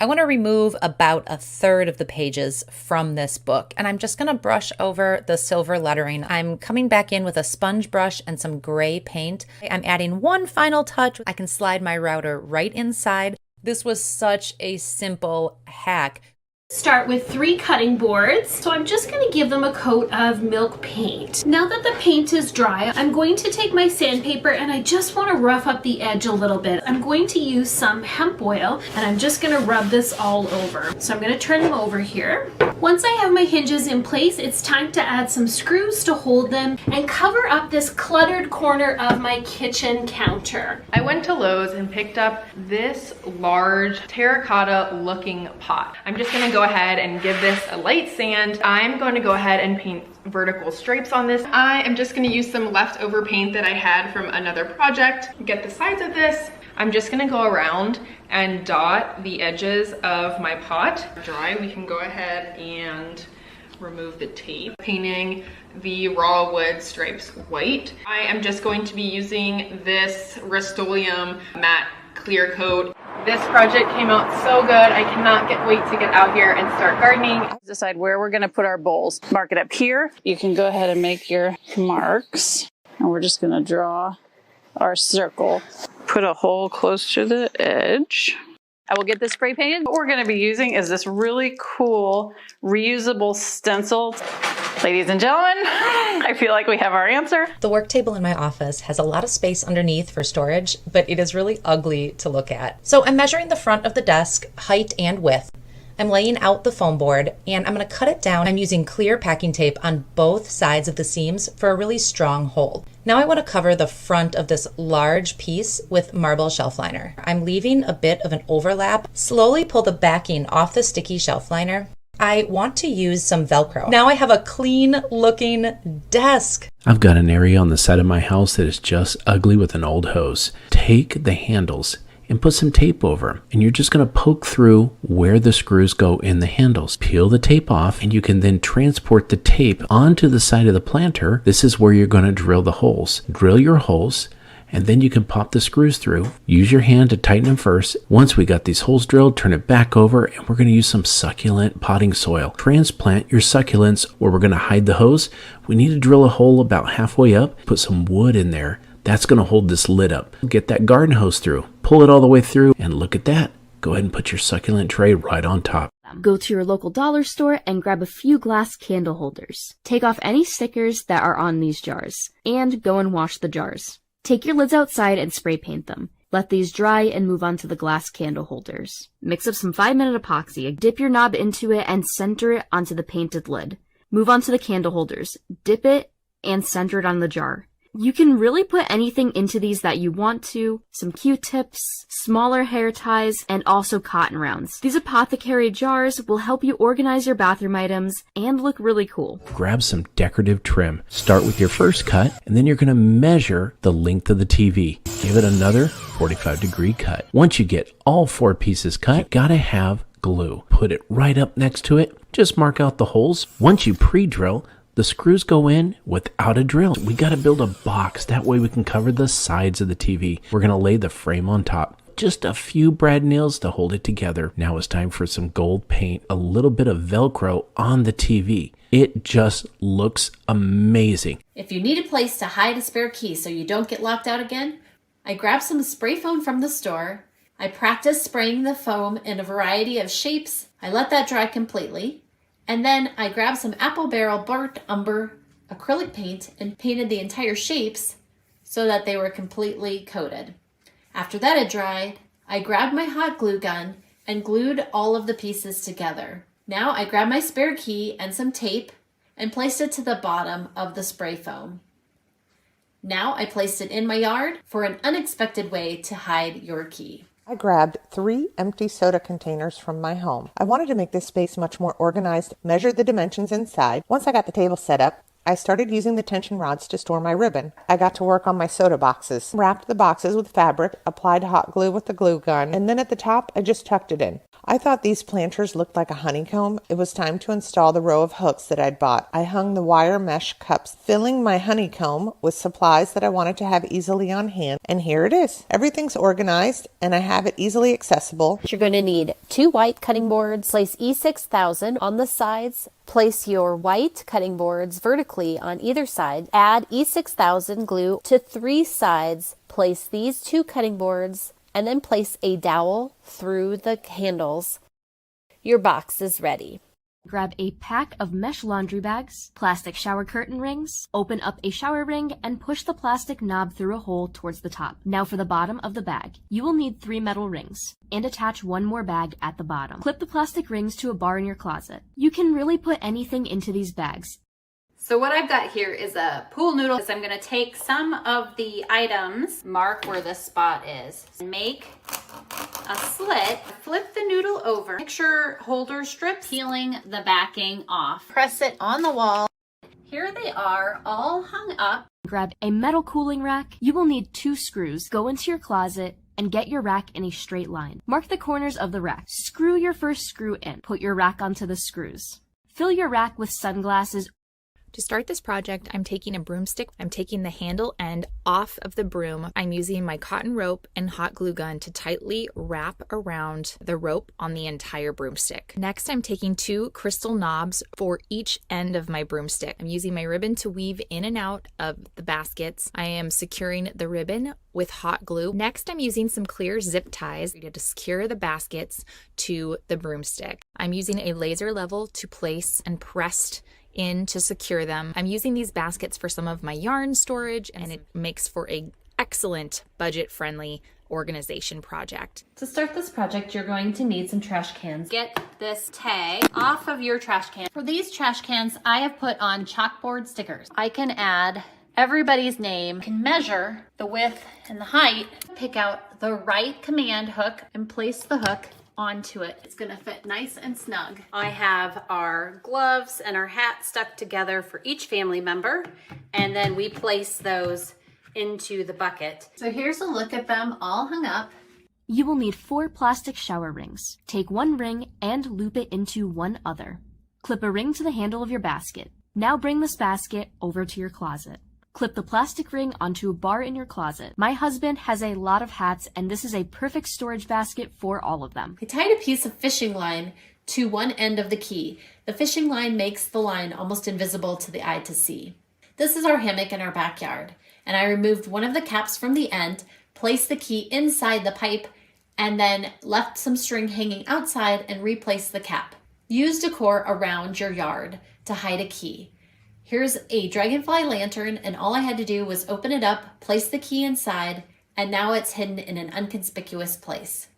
I want to remove about a third of the pages from this book, and I'm just going to brush over the silver lettering. I'm coming back in with a sponge brush and some gray paint. I'm adding one final touch. I can slide my router right inside. This was such a simple hack. Start with 3 cutting boards. So I'm just going to give them a coat of milk paint. Now that the paint is dry, I'm going to take my sandpaper and I just want to rough up the edge a little bit. I'm going to use some hemp oil and I'm just going to rub this all over. So I'm going to turn them over here. Once I have my hinges in place, it's time to add some screws to hold them and cover up this cluttered corner of my kitchen counter. I went to Lowe's and picked up this large terracotta looking pot. I'm just going to go ahead and give this a light sand. I'm going to go ahead and paint vertical stripes on this. I am just going to use some leftover paint that I had from another project. Get the sides of this. I'm just going to go around and dot the edges of my pot. Dry, we can go ahead and remove the tape. Painting the raw wood stripes white. I am just going to be using this Rust-Oleum matte clear coat. This project came out so good. I cannot wait to get out here and start gardening. Decide where we're going to put our bowls. Mark it up here. You can go ahead and make your marks. And we're just going to draw our circle. Put a hole close to the edge. I will get this spray painted. What we're going to be using is this really cool reusable stencil. Ladies and gentlemen, I feel like we have our answer. The work table in my office has a lot of space underneath for storage, but it is really ugly to look at. So I'm measuring the front of the desk, height and width. I'm laying out the foam board and I'm going to cut it down. I'm using clear packing tape on both sides of the seams for a really strong hold. Now I want to cover the front of this large piece with marble shelf liner. I'm leaving a bit of an overlap. Slowly pull the backing off the sticky shelf liner. I want to use some Velcro. Now I have a clean looking desk. I've got an area on the side of my house that is just ugly with an old hose. Take the handles and put some tape over, and you're just going to poke through where the screws go in the handles. Peel the tape off, and you can then transport the tape onto the side of the planter. This is where you're going to drill the holes. Drill your holes, and then you can pop the screws through. Use your hand to tighten them first. Once we got these holes drilled, turn it back over, and we're going to use some succulent potting soil. Transplant your succulents where we're going to hide the hose. We need to drill a hole about halfway up. Put some wood in there. That's going to hold this lid up. Get that garden hose through. Pull it all the way through, and look at that. Go ahead and put your succulent tray right on top. Go to your local dollar store and grab a few glass candle holders. Take off any stickers that are on these jars, and go and wash the jars. Take your lids outside and spray paint them. Let these dry and move on to the glass candle holders. Mix up some 5-minute epoxy. Dip your knob into it and center it onto the painted lid. Move on to the candle holders. Dip it and center it on the jar. You can really put anything into these that you want to. Some Q-tips, smaller hair ties, and also cotton rounds. These apothecary jars will help you organize your bathroom items and look really cool. Grab some decorative trim. Start with your first cut, and then you're going to measure the length of the TV. Give it another 45-degree cut. Once you get all 4 pieces cut, you gotta have glue. Put it right up next to it. Just mark out the holes. Once you pre-drill, the screws go in without a drill. We got to build a box. That way we can cover the sides of the TV. We're going to lay the frame on top. Just a few brad nails to hold it together. Now it's time for some gold paint, a little bit of Velcro on the TV. It just looks amazing. If you need a place to hide a spare key so you don't get locked out again, I grabbed some spray foam from the store. I practiced spraying the foam in a variety of shapes. I let that dry completely. And then I grabbed some apple barrel burnt umber acrylic paint and painted the entire shapes so that they were completely coated. After that had dried, I grabbed my hot glue gun and glued all of the pieces together. Now I grabbed my spare key and some tape and placed it to the bottom of the spray foam. Now I placed it in my yard for an unexpected way to hide your key. I grabbed 3 empty soda containers from my home. I wanted to make this space much more organized, measured the dimensions inside. Once I got the table set up, I started using the tension rods to store my ribbon. I got to work on my soda boxes. Wrapped the boxes with fabric, applied hot glue with the glue gun, and then at the top, I just tucked it in. I thought these planters looked like a honeycomb. It was time to install the row of hooks that I'd bought. I hung the wire mesh cups, filling my honeycomb with supplies that I wanted to have easily on hand. And here it is. Everything's organized and I have it easily accessible. You're going to need 2 white cutting boards. Place E6000 on the sides. Place your white cutting boards vertically on either side. Add E6000 glue to 3 sides. Place these 2 cutting boards and then place a dowel through the handles. Your box is ready. Grab a pack of mesh laundry bags, plastic shower curtain rings, open up a shower ring, and push the plastic knob through a hole towards the top. Now for the bottom of the bag. You will need 3 metal rings, and attach 1 more bag at the bottom. Clip the plastic rings to a bar in your closet. You can really put anything into these bags. So what I've got here is a pool noodle. So I'm gonna take some of the items, mark where the spot is, make a slit, flip the noodle over, picture holder strips, peeling the backing off, press it on the wall. Here they are, all hung up. Grab a metal cooling rack. You will need 2 screws. Go into your closet and get your rack in a straight line. Mark the corners of the rack. Screw your first screw in. Put your rack onto the screws. Fill your rack with sunglasses. To start this project, I'm taking a broomstick. I'm taking the handle end off of the broom. I'm using my cotton rope and hot glue gun to tightly wrap around the rope on the entire broomstick. Next, I'm taking 2 crystal knobs for each end of my broomstick. I'm using my ribbon to weave in and out of the baskets. I am securing the ribbon with hot glue. Next, I'm using some clear zip ties to secure the baskets to the broomstick. I'm using a laser level to place and press in to secure them. I'm using these baskets for some of my yarn storage, and it makes for an excellent budget-friendly organization project. To start this project, you're going to need some trash cans. Get this tag off of your trash can. For these trash cans, I have put on chalkboard stickers. I can add everybody's name, can measure the width and the height, pick out the right command hook and place the hook onto it. It's gonna fit nice and snug. I have our gloves and our hat stuck together for each family member, and then we place those into the bucket. So here's a look at them all hung up. You will need 4 plastic shower rings. Take 1 ring and loop it into 1 other. Clip a ring to the handle of your basket. Now bring this basket over to your closet. Clip the plastic ring onto a bar in your closet. My husband has a lot of hats, and this is a perfect storage basket for all of them. I tied a piece of fishing line to one end of the key. The fishing line makes the line almost invisible to the eye to see. This is our hammock in our backyard, and I removed one of the caps from the end, placed the key inside the pipe, and then left some string hanging outside and replaced the cap. Use decor around your yard to hide a key. Here's a dragonfly lantern, and all I had to do was open it up, place the key inside, and now it's hidden in an inconspicuous place.